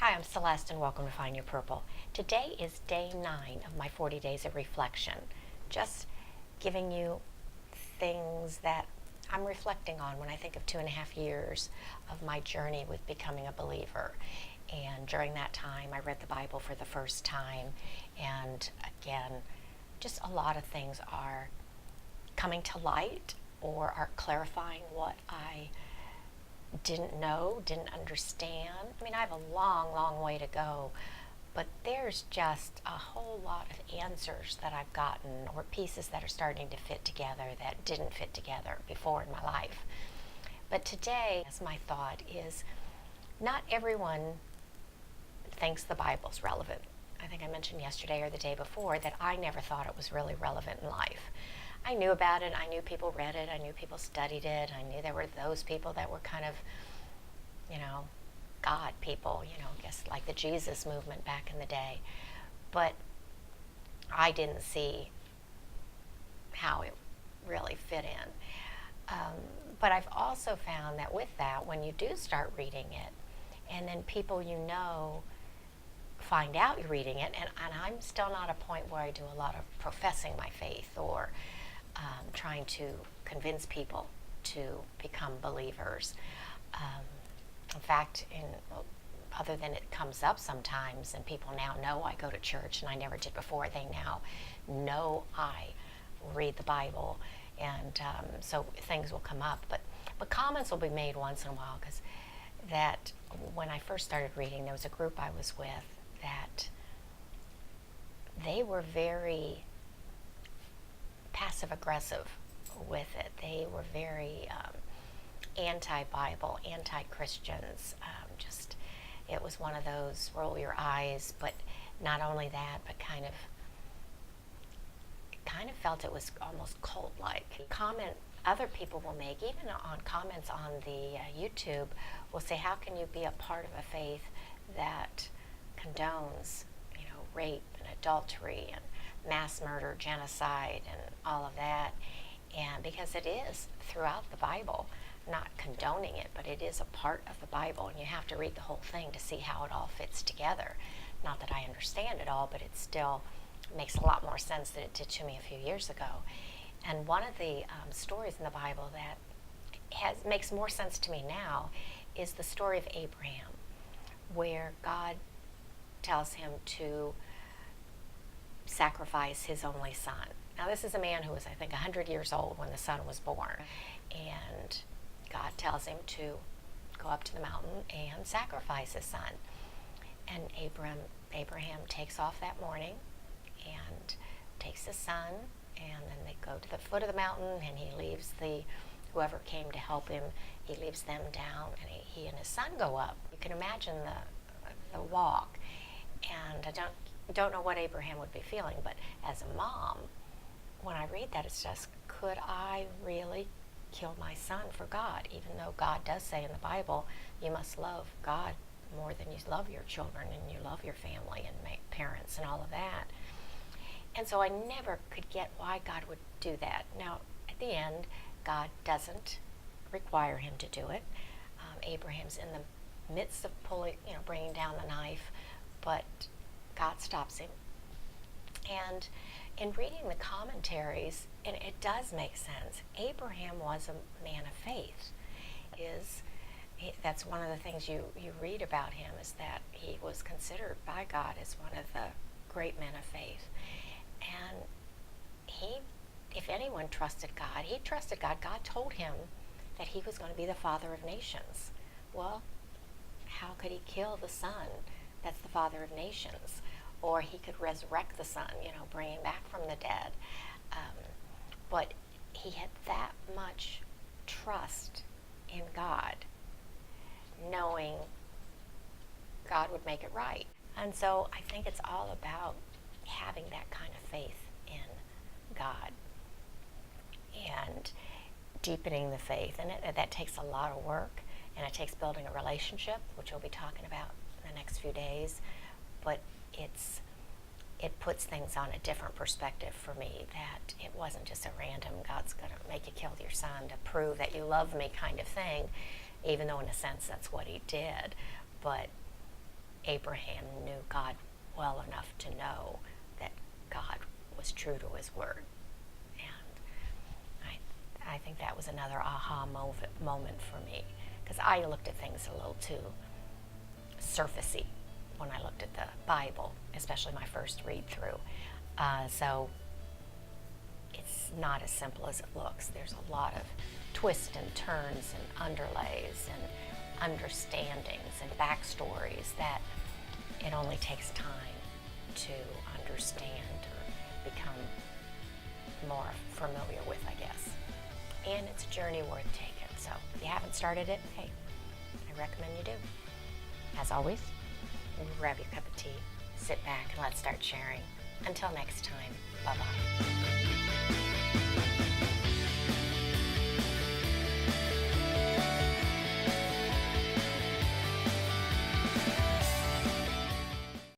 Hi, I'm Celeste and welcome to Find Your Purple. Today is day 9 of my 40 days of reflection. Just giving you things that I'm reflecting on when I think of 2.5 years of my journey with becoming a believer. And during that time, I read the Bible for the first time. And again, just a lot of things are coming to light or are clarifying what I didn't know, didn't understand. I mean, I have a long, long way to go, but there's just a whole lot of answers that I've gotten, or pieces that are starting to fit together that didn't fit together before in my life. But today, as my thought is, not everyone thinks the Bible's relevant. I think I mentioned yesterday or the day before that I never thought it was really relevant in life. I knew about it, I knew people read it, I knew people studied it, I knew there were those people that were kind of, God people, I guess like the Jesus movement back in the day. But I didn't see how it really fit in. But I've also found that with that, when you do start reading it, and then people find out you're reading it, and I'm still not at a point where I do a lot of professing my faith or trying to convince people to become believers. In fact, other than it comes up sometimes, and people now know I go to church, and I never did before, they now know I read the Bible, and so things will come up. But comments will be made once in a while, because that when I first started reading, there was a group I was with that they were very passive-aggressive with it. They were very anti-Bible, anti-Christians. It was one of those roll your eyes, but not only that, but kind of felt it was almost cult-like. Comment other people will make, even on comments on the YouTube, will say, how can you be a part of a faith that condones, rape and adultery and mass murder, genocide, and all of that? And because it is throughout the Bible, not condoning it, but it is a part of the Bible, and you have to read the whole thing to see how it all fits together. Not that I understand it all, but it still makes a lot more sense than it did to me a few years ago. And one of the stories in the Bible that makes more sense to me now is the story of Abraham, where God tells him to sacrifice his only son. Now, this is a man who was, I think, 100 years old when the son was born. And God tells him to go up to the mountain and sacrifice his son. And Abraham takes off that morning and takes his son, and then they go to the foot of the mountain, and he leaves whoever came to help him, he leaves them down, and he and his son go up. You can imagine the walk. And I don't know what Abraham would be feeling, but as a mom, when I read that, it's just, could I really kill my son for God? Even though God does say in the Bible, you must love God more than you love your children, and you love your family and parents and all of that. And so I never could get why God would do that. Now, at the end, God doesn't require him to do it. Abraham's in the midst of bringing down the knife, but God stops him. And in reading the commentaries, and it does make sense, Abraham was a man of faith. That's one of the things you read about him, is that he was considered by God as one of the great men of faith. And he, if anyone trusted God, he trusted God. God told him that he was going to be the father of nations. Well, how could he kill the son that's the father of nations? Or he could resurrect the son, bring him back from the dead. But he had that much trust in God, knowing God would make it right. And so I think it's all about having that kind of faith in God and deepening the faith. And that takes a lot of work, and it takes building a relationship, which we'll be talking about in the next few days. But it puts things on a different perspective for me, that it wasn't just a random, God's going to make you kill your son to prove that you love me kind of thing, even though in a sense that's what he did. But Abraham knew God well enough to know that God was true to his word. And I think that was another aha moment for me, because I looked at things a little too surfacey when I looked at the Bible, especially my first read through. So it's not as simple as it looks. There's a lot of twists and turns and underlays and understandings and backstories that it only takes time to understand or become more familiar with, I guess. And it's a journey worth taking. So if you haven't started it, hey, I recommend you do. As always, grab your cup of tea, sit back, and let's start sharing. Until next time, bye-bye.